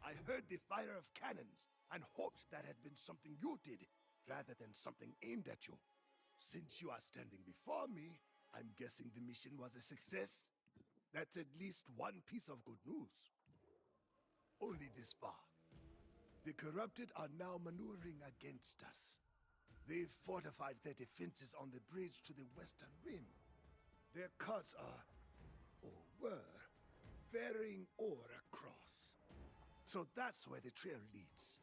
I heard the fire of cannons and hoped that had been something you did, rather than something aimed at you. Since you are standing before me, I'm guessing the mission was a success? That's at least one piece of good news. Only this far. The corrupted are now maneuvering against us. They've fortified their defenses on the bridge to the western rim. Their carts are, or were, ferrying ore across. So that's where the trail leads.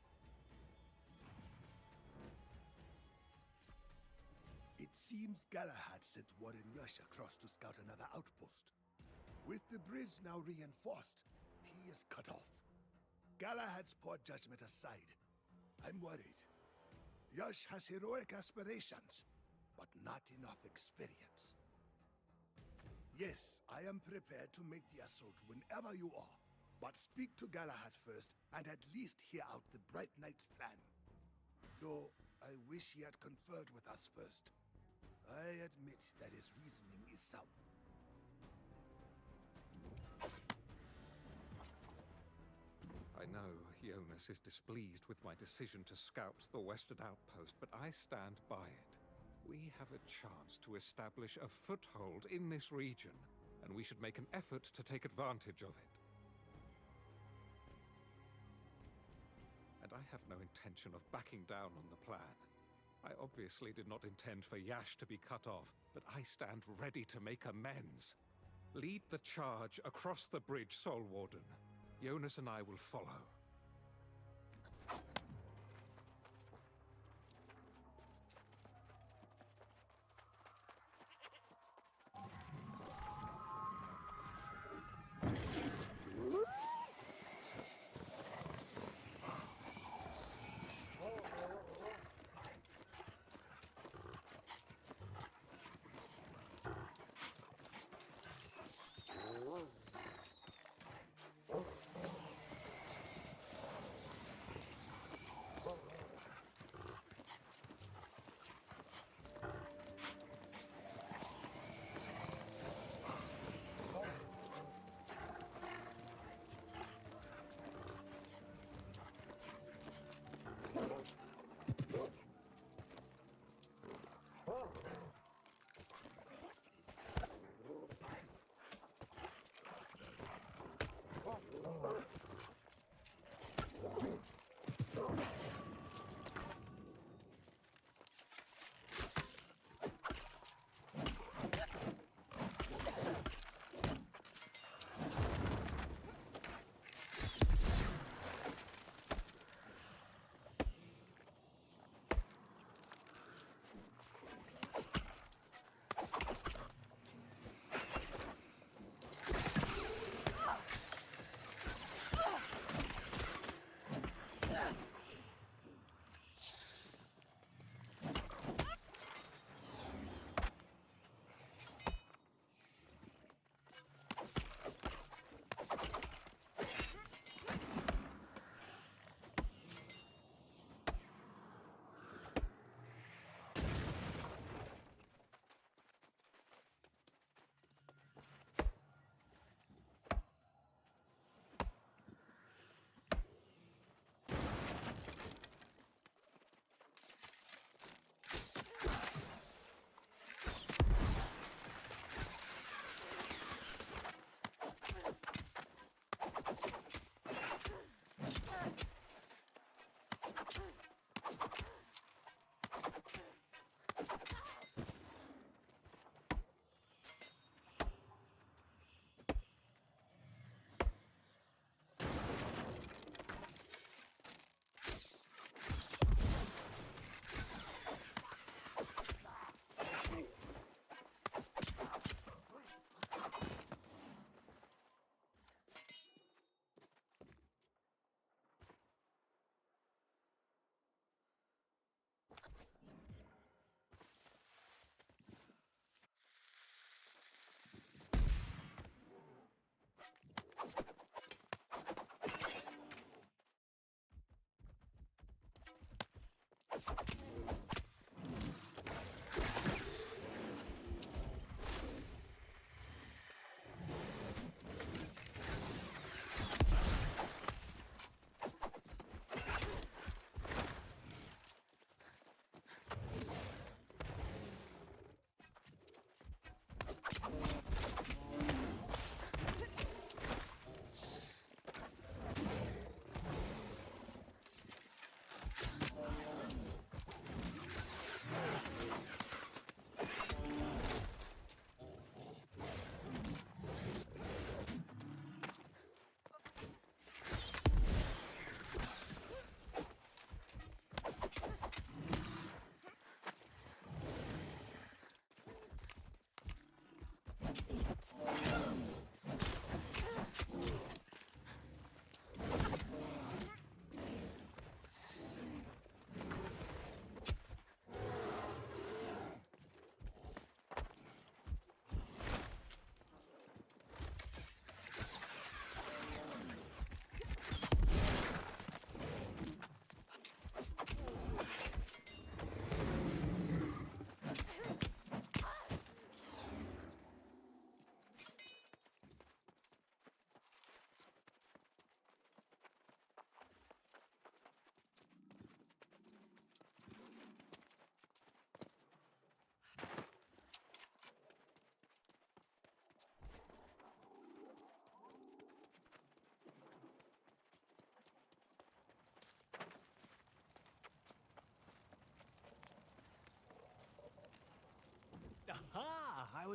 It seems Galahad sent Warren Yush across to scout another outpost. With the bridge now reinforced, he is cut off. Galahad's poor judgment aside, I'm worried. Yush has heroic aspirations, but not enough experience. Yes, I am prepared to make the assault whenever you are. But speak to Galahad first, and at least hear out the Bright Knight's plan. Though, I wish he had conferred with us first. I admit that his reasoning is sound. I know Jonas is displeased with my decision to scout the western outpost, but I stand by it. We have a chance to establish a foothold in this region, and we should make an effort to take advantage of it. And I have no intention of backing down on the plan. I obviously did not intend for Yash to be cut off, but I stand ready to make amends. Lead the charge across the bridge, Soul Warden. Jonas and I will follow.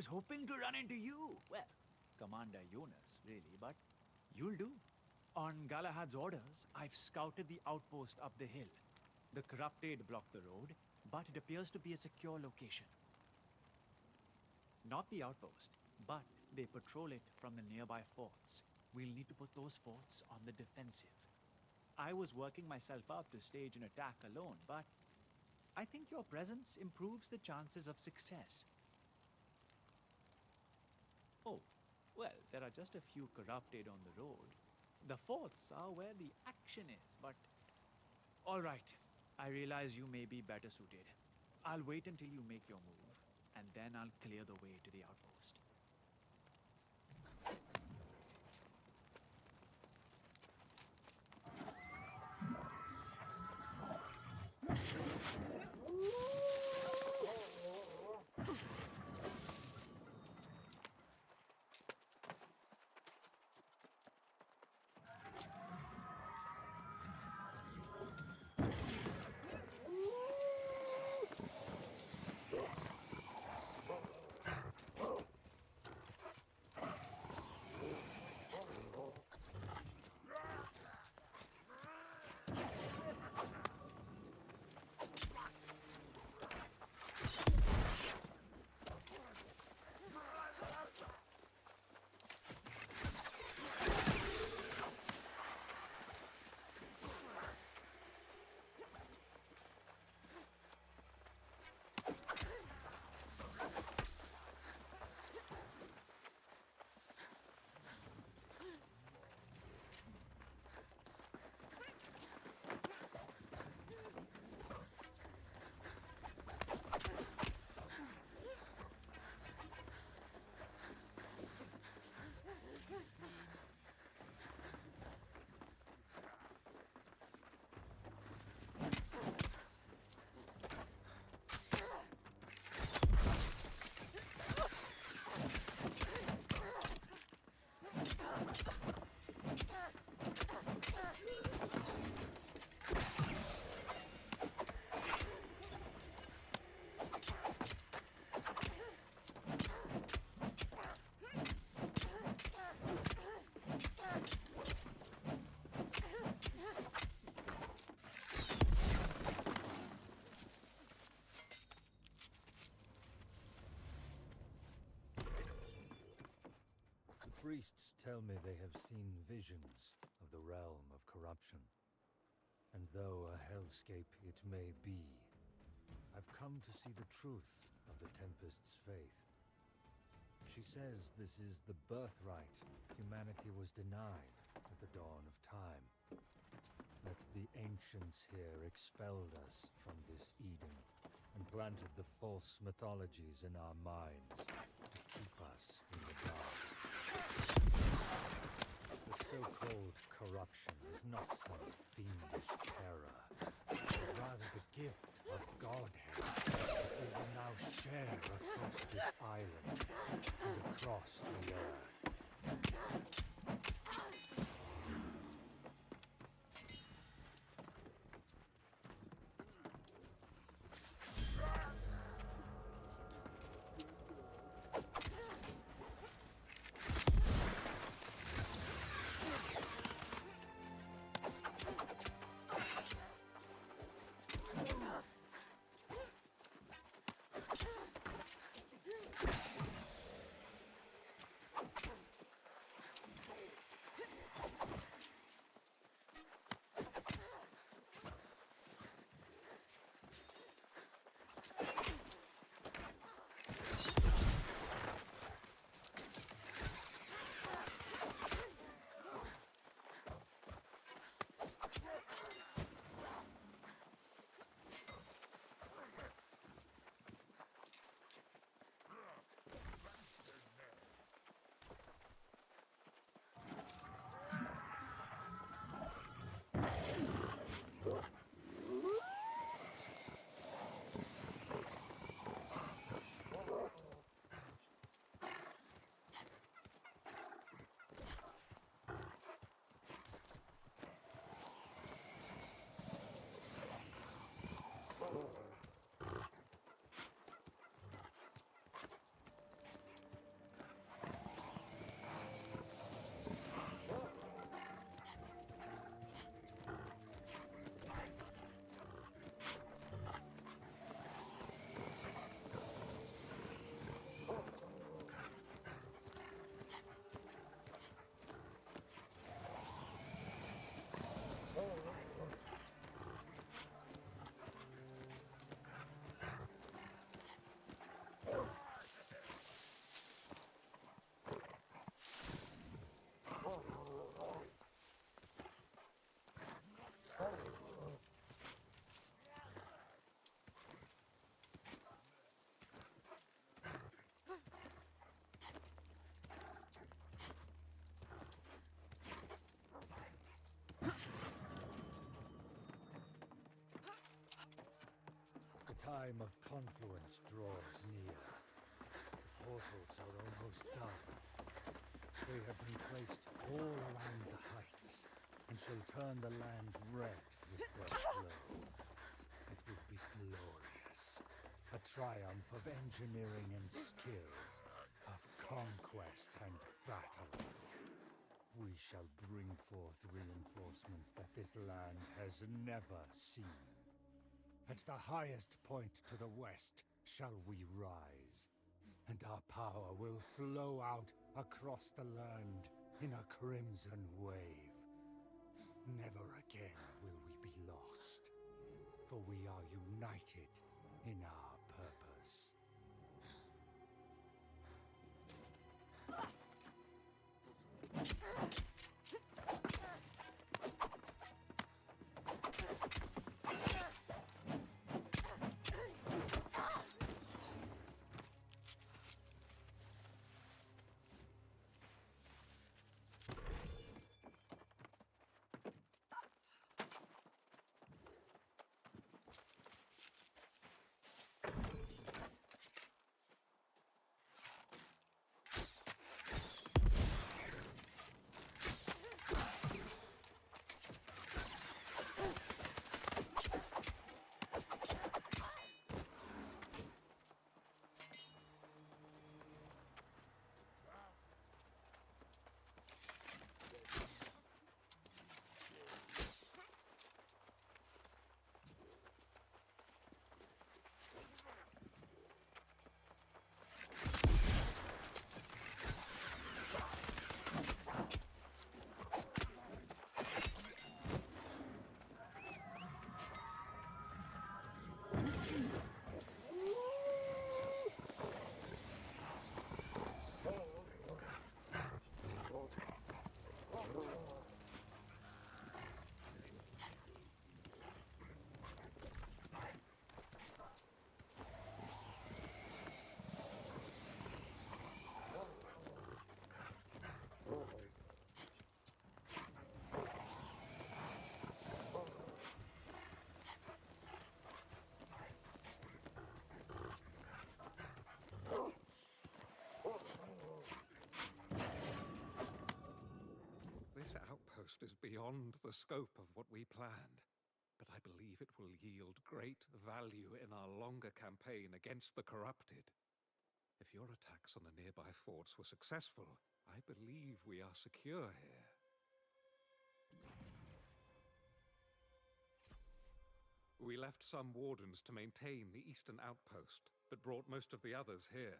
was hoping to run into you. Well, Commander Jonas, really, but you'll do. On Galahad's orders, I've scouted the outpost up the hill. The Corrupted block the road, but it appears to be a secure location. Not the outpost, but they patrol it from the nearby forts. We'll need to put those forts on the defensive. I was working myself up to stage an attack alone, but I think your presence improves the chances of success. Oh, well, there are just a few Corrupted on the road. The forts are where the action is, but... All right, I realize you may be better suited. I'll wait until you make your move, and then I'll clear the way to the outpost. Priests tell me they have seen visions of the realm of corruption. And though a hellscape it may be, I've come to see the truth of the Tempest's faith. She says this is the birthright humanity was denied at the dawn of time. That the ancients here expelled us from this Eden and planted the false mythologies in our minds to keep us in the dark. The so-called corruption is not some fiendish terror, but rather the gift of Godhead that we will now share across this island and across the earth. time of confluence draws near. The portals are almost done. They have been placed all around the heights, and shall turn the land red with their glow. It will be glorious. A triumph of engineering and skill, of conquest and battle. We shall bring forth reinforcements that this land has never seen. At the highest point to the west shall we rise, and our power will flow out across the land in a crimson wave. Never again will we be lost, for we are united in our purpose. This outpost is beyond the scope of what we planned, but I believe it will yield great value in our longer campaign against the corrupted. If your attacks on the nearby forts were successful, I believe we are secure here. We left some wardens to maintain the eastern outpost, but brought most of the others here.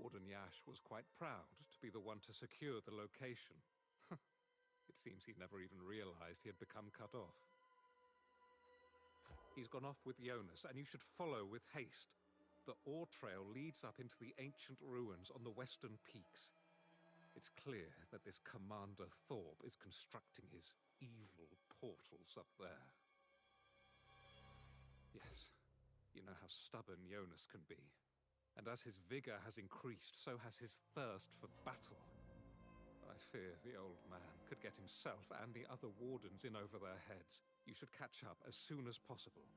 Warden Yash was quite proud to be the one to secure the location. It seems he never even realized he had become cut off. He's gone off with Jonas, and you should follow with haste. The ore trail leads up into the ancient ruins on the western peaks. It's clear that this Commander Thorpe is constructing his evil portals up there. Yes, you know how stubborn Jonas can be. And as his vigor has increased, so has his thirst for battle. I fear the old man could get himself and the other wardens in over their heads. You should catch up as soon as possible.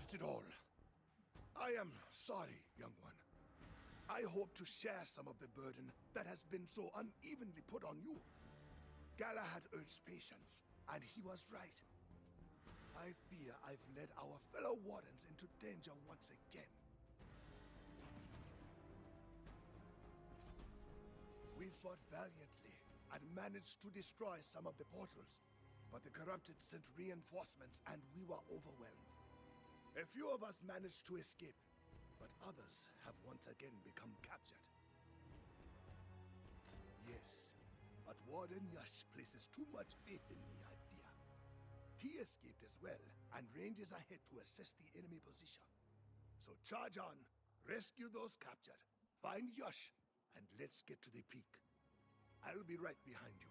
lost it all. I am sorry, young one. I hope to share some of the burden that has been so unevenly put on you. Galahad urged patience, and he was right. I fear I've led our fellow wardens into danger once again. We fought valiantly and managed to destroy some of the portals, but the corrupted sent reinforcements and we were overwhelmed. A few of us managed to escape, but others have once again become captured. Yes, but Warden Yash places too much faith in me, I fear. He escaped as well, and ranges ahead to assess the enemy position. So charge on, rescue those captured, find Yash, and let's get to the peak. I'll be right behind you.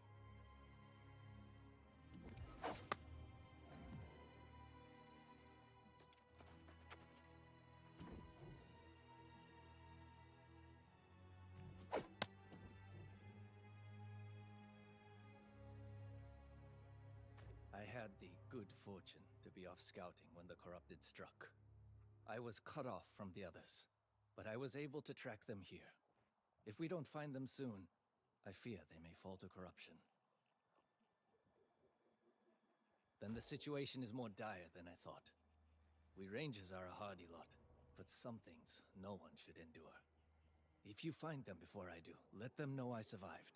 I had the good fortune to be off scouting when the corrupted struck. I was cut off from the others, but I was able to track them here. If we don't find them soon, I fear they may fall to corruption. Then the situation is more dire than I thought. We rangers are a hardy lot, but some things no one should endure. If you find them before I do, let them know I survived.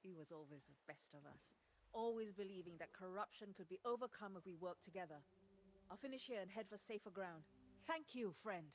He was always the best of us, always believing that corruption could be overcome if we work together. I'll finish here and head for safer ground. Thank you, friend.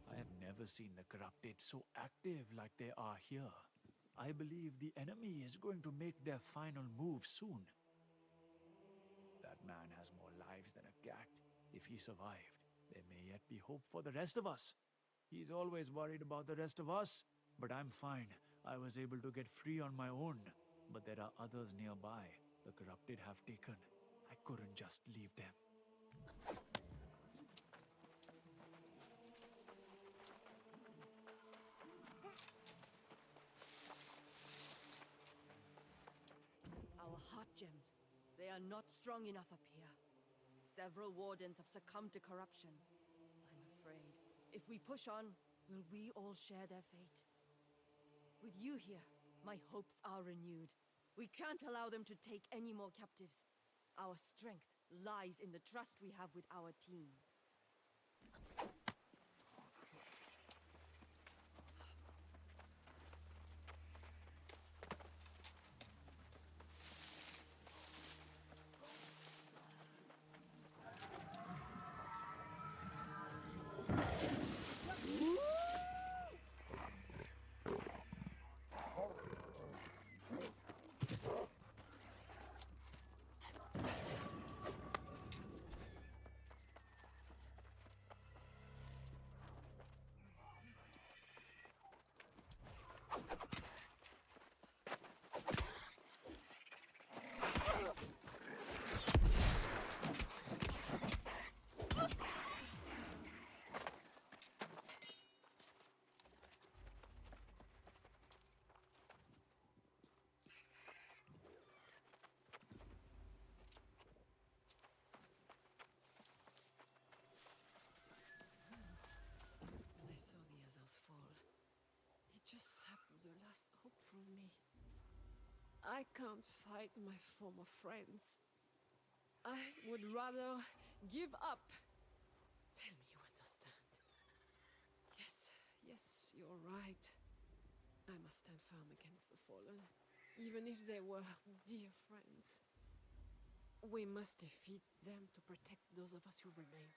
I have never seen the corrupted so active like they are here. I believe the enemy is going to make their final move soon. That man has more lives than a cat. If he survived, there may yet be hope for the rest of us. He's always worried about the rest of us, but I'm fine. I was able to get free on my own. But there are others nearby the corrupted have taken. I couldn't just leave them. Our heart gems. They are not strong enough up here. Several wardens have succumbed to corruption. I'm afraid, if we push on, will we all share their fate? With you here, my hopes are renewed. We can't allow them to take any more captives. Our strength lies in the trust we have with our team. When I saw the others fall, it just sapped the last hope from me. I can't fight my former friends. I would rather give up. Tell me you understand. Yes, you're right. I must stand firm against the fallen, even if they were dear friends. We must defeat them to protect those of us who remain.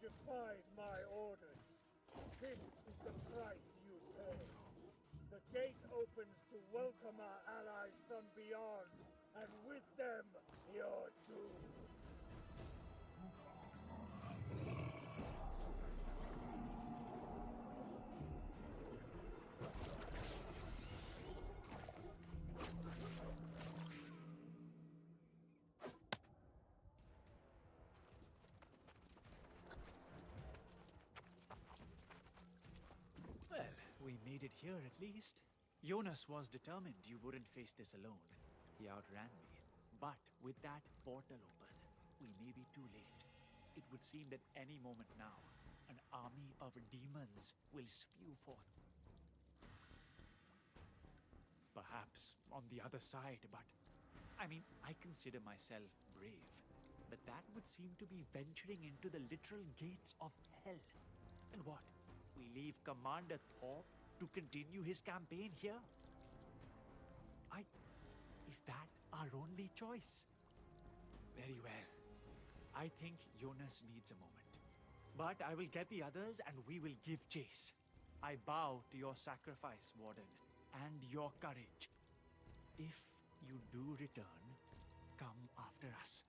defied my orders. This is the price you pay. The gate opens to welcome our allies from beyond, and with them, your doom. Well, we made it here at least. Jonas was determined you wouldn't face this alone. He outran me. But with that portal open, we may be too late. It would seem that any moment now, an army of demons will spew forth. Perhaps on the other side, but I mean, I consider myself brave. But that would seem to be venturing into the literal gates of hell. And what? We leave Commander Thorpe to continue his campaign here? Is that our only choice? Very well. I think Jonas needs a moment. But I will get the others and we will give chase. I bow to your sacrifice, Warden, and your courage. If you do return, come after us.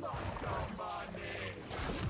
Makamane!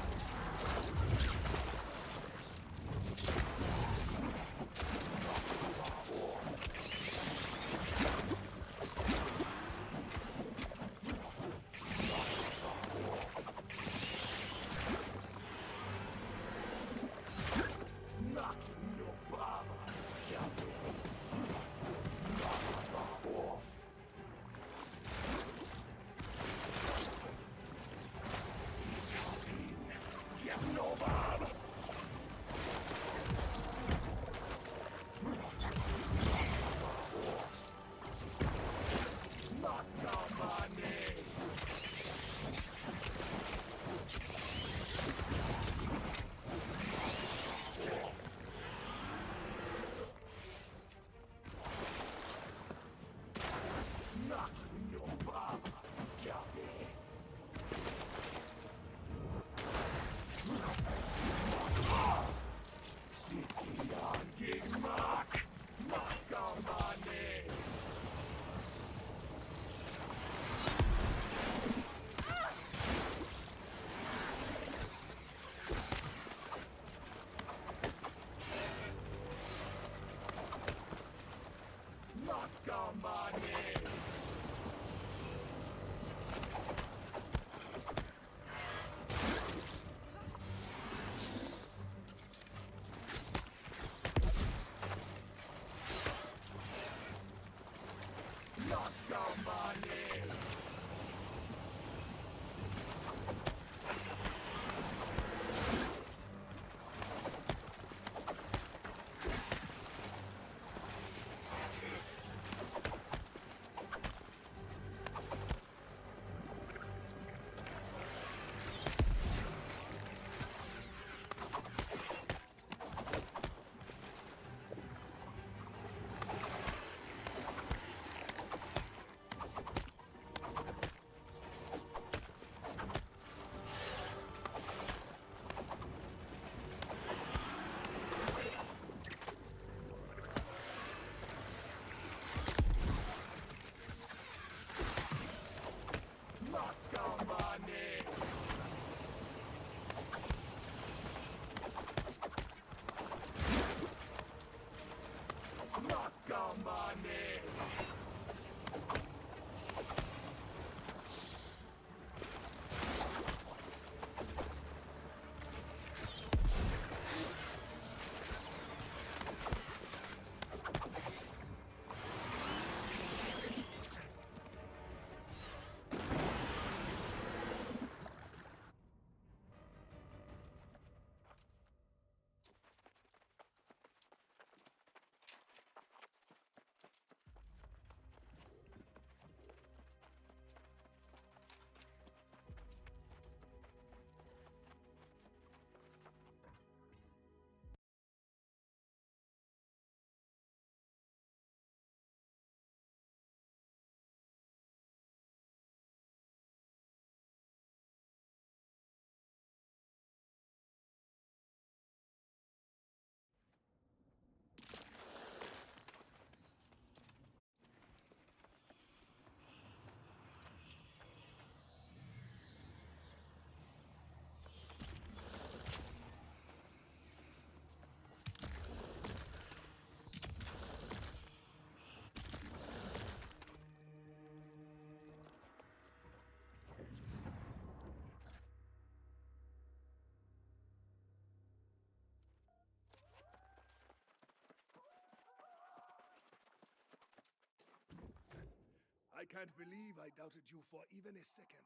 I can't believe I doubted you for even a second.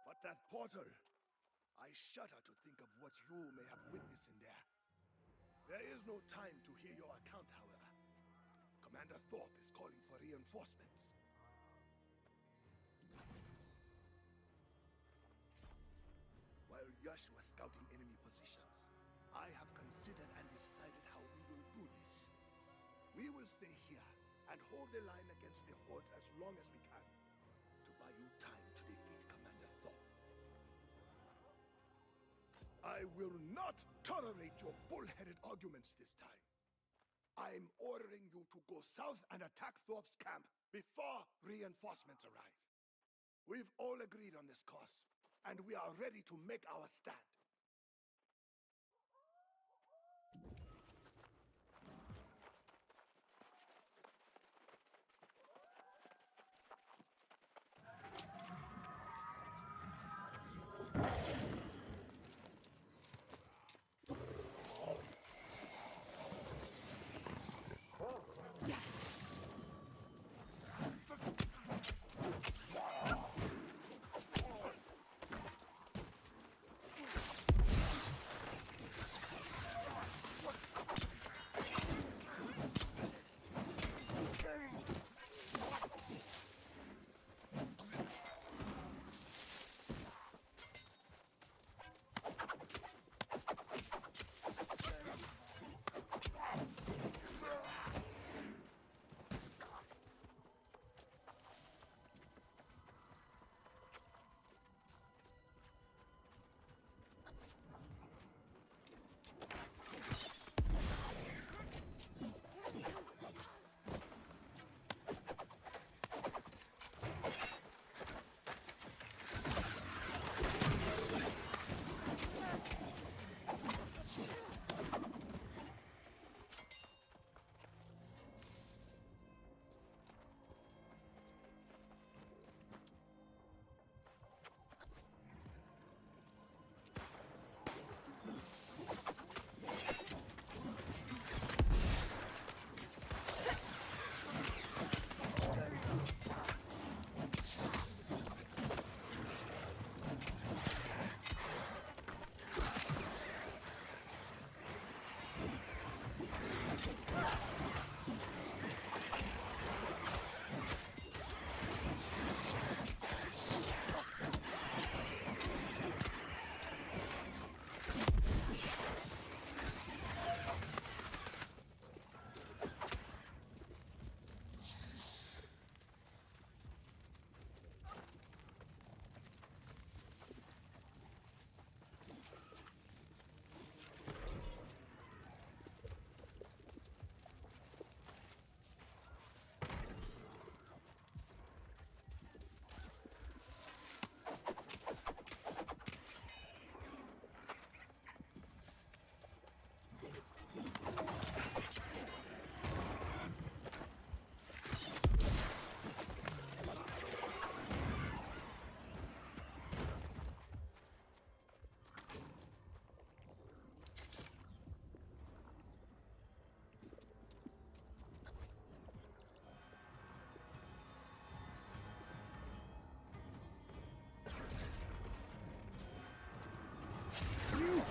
But that portal, I shudder to think of what you may have witnessed in there. There is no time to hear your account, however. Commander Thorpe is calling for reinforcements. While Yash was scouting enemy positions, I have considered and decided how we will do this. We will stay here and hold the line against the hordes as long as we can, to buy you time to defeat Commander Thorpe. I will not tolerate your bullheaded arguments this time. I'm ordering you to go south and attack Thorpe's camp before reinforcements arrive. We've all agreed on this course, and we are ready to make our stand.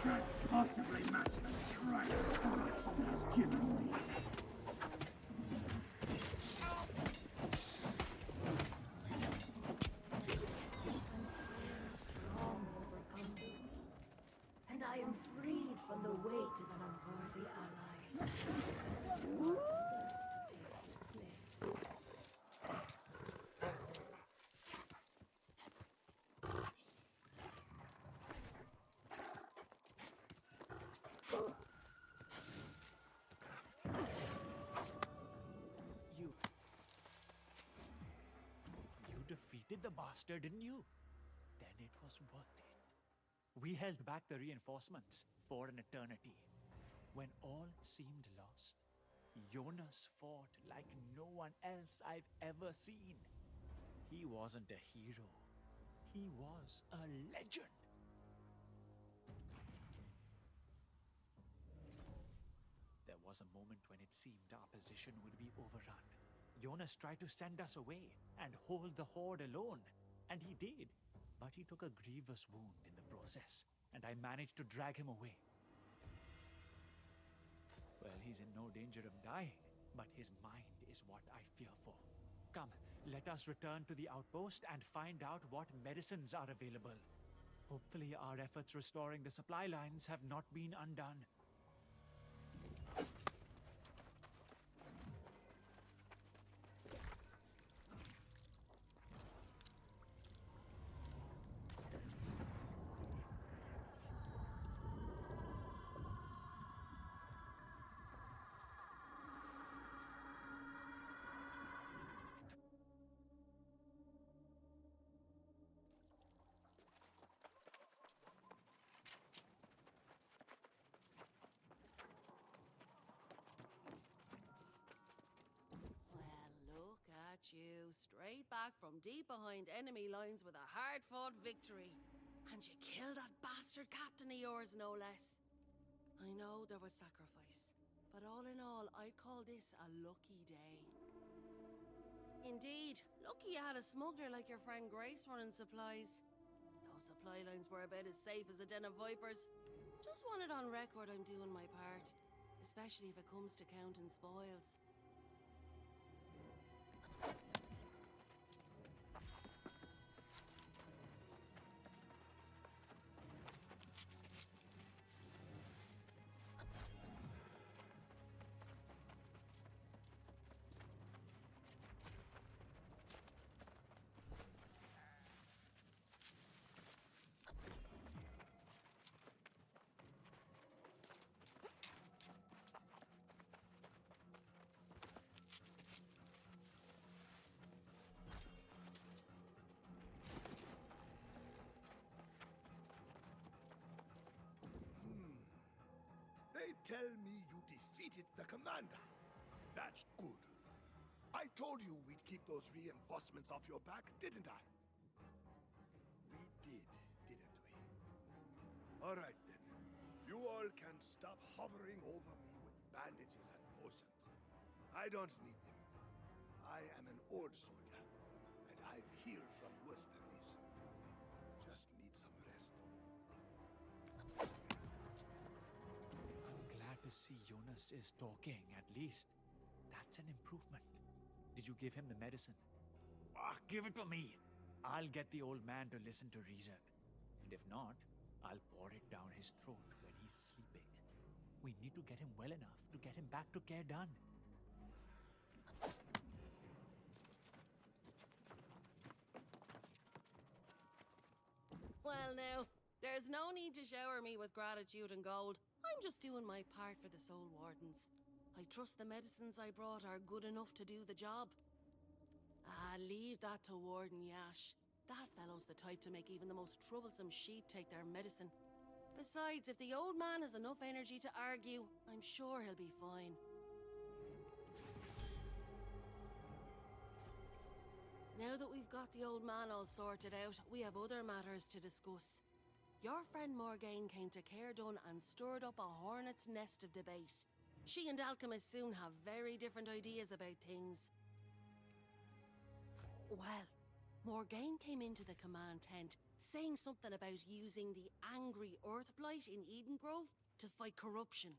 can't possibly match the strength corruption has given me. Strong overcome me, and I am freed from the weight of an unworthy ally. For others to take your place. You defeated the bastard, didn't you? Then it was worth it. We held back the reinforcements for an eternity. When all seemed lost, Jonas fought like no one else I've ever seen. He wasn't a hero. He was a legend. There was a moment when it seemed our position would be overrun. Jonas tried to send us away and hold the horde alone, and he did. But he took a grievous wound in the process, and I managed to drag him away. Well, he's in no danger of dying, but his mind is what I fear for. Come, let us return to the outpost and find out what medicines are available. Hopefully our efforts restoring the supply lines have not been undone. Well, look at you, straight back from deep behind enemy lines with a hard-fought victory. And you killed that bastard captain of yours, no less. I know there was sacrifice, but all in all, I'd call this a lucky day. Indeed, lucky you had a smuggler like your friend Grace running supplies. Those supply lines were about as safe as a den of vipers. Just want it on record I'm doing my part, especially if it comes to counting spoils. They tell me you defeated the commander. That's good. I told you we'd keep those reinforcements off your back, didn't I? We did, didn't we? All right then. You all can stop hovering over me with bandages and potions. I don't need them. I am an old soldier, and I've healed from worse than this. Just need some rest. I'm glad to see Jonas is talking, at least. That's an improvement. Did you give him the medicine? Give it to me. I'll get the old man to listen to reason. And if not, I'll pour it down his throat when he's sleeping. We need to get him well enough to get him back to Care Done. Well now, there's no need to shower me with gratitude and gold. I'm just doing my part for the Soul Wardens. I trust the medicines I brought are good enough to do the job. Leave that to Warden Yash. That fellow's the type to make even the most troublesome sheep take their medicine. Besides, if the old man has enough energy to argue, I'm sure he'll be fine. Now that we've got the old man all sorted out, we have other matters to discuss. Your friend Morgaine came to Care Done and stirred up a hornet's nest of debate. She and Alchemist soon have very different ideas about things. Well, Morgaine came into the command tent saying something about using the angry Earthblight in Eden Grove to fight corruption.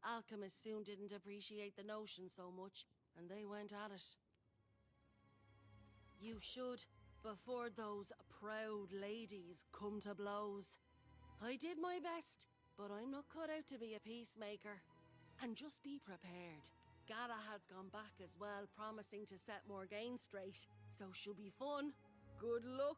Alchemists soon didn't appreciate the notion so much, and they went at it. You should, before those proud ladies come to blows. I did my best, but I'm not cut out to be a peacemaker. And just be prepared. Galahad's gone back as well, promising to set more gains straight, so should be fun. Good luck.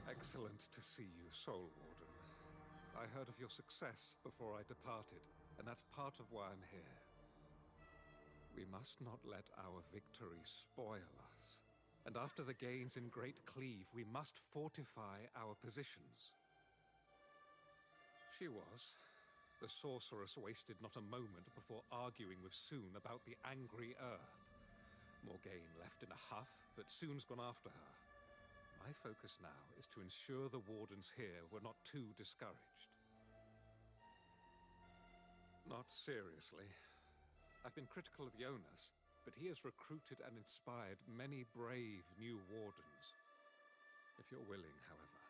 Excellent to see you, Soul Warden. I heard of your success before I departed, and that's part of why I'm here. We must not let our victory spoil us. And after the gains in Great Cleave, we must fortify our positions. She was. The sorceress wasted not a moment before arguing with Soon about the angry Earth. Morgaine left in a huff, but Soon's gone after her. My focus now is to ensure the Wardens here were not too discouraged. Not seriously. I've been critical of Jonas, but he has recruited and inspired many brave new Wardens. If you're willing, however,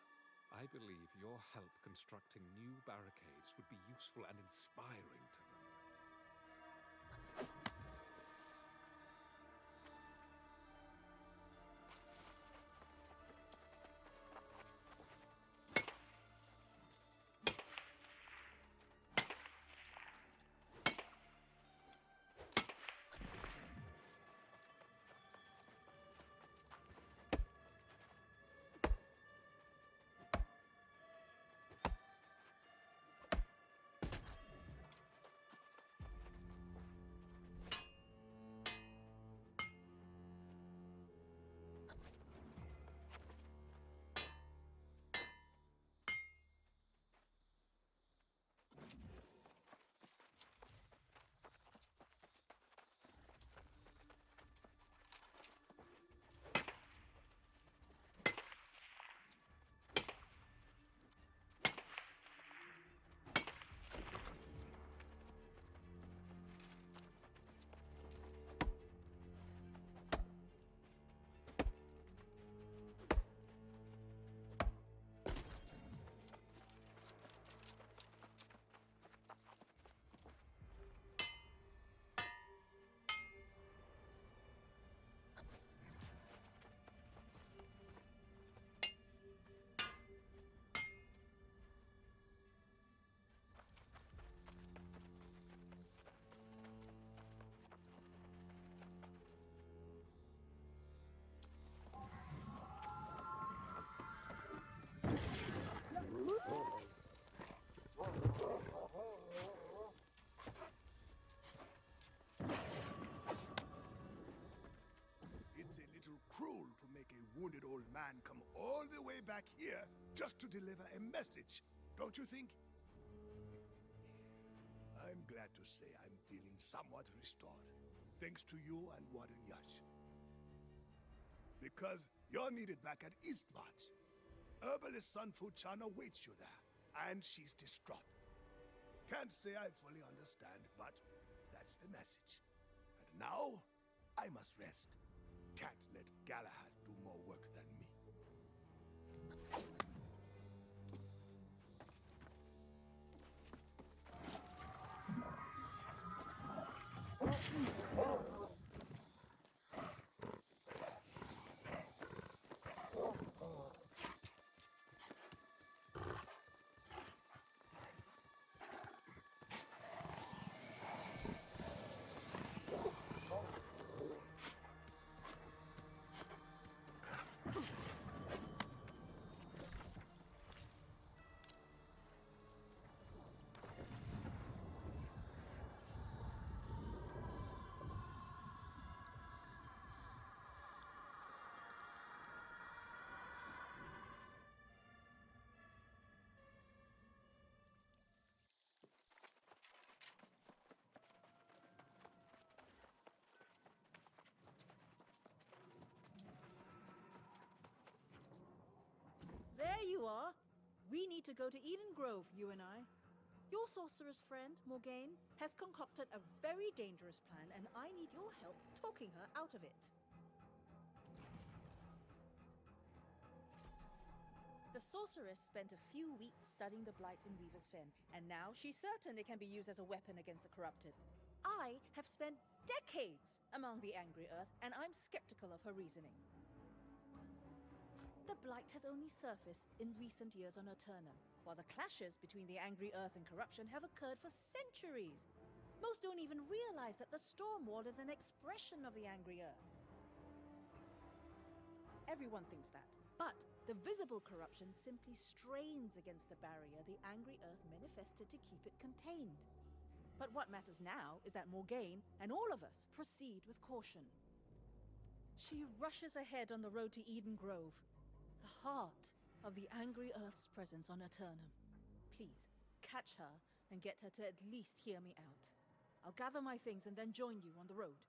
I believe your help constructing new barricades would be useful and inspiring to them. It's a little cruel to make a wounded old man come all the way back here just to deliver a message, don't you think? I'm glad to say I'm feeling somewhat restored, thanks to you and Warden Yash. Because you're needed back at Eastmarch. Herbalist Sunfu Chan awaits you there, and she's distraught. Can't say I fully understand, but that's the message. And now, I must rest. Can't let Galahad do more work than me. need to go to Eden Grove, you and I. Your sorceress friend, Morgaine, has concocted a very dangerous plan, and I need your help talking her out of it. The sorceress spent a few weeks studying the Blight in Weaver's Fen, and now she's certain it can be used as a weapon against the corrupted. I have spent decades among the Angry Earth, and I'm skeptical of her reasoning. The Blight has only surfaced in recent years on Eternum, while the clashes between the Angry Earth and corruption have occurred for centuries. Most don't even realize that the Stormwall is an expression of the Angry Earth. Everyone thinks that, but the visible corruption simply strains against the barrier the Angry Earth manifested to keep it contained. But what matters now is that Morgaine and all of us proceed with caution. She rushes ahead on the road to Eden Grove, the heart of the Angry Earth's presence on Eternum. Please, catch her and get her to at least hear me out. I'll gather my things and then join you on the road.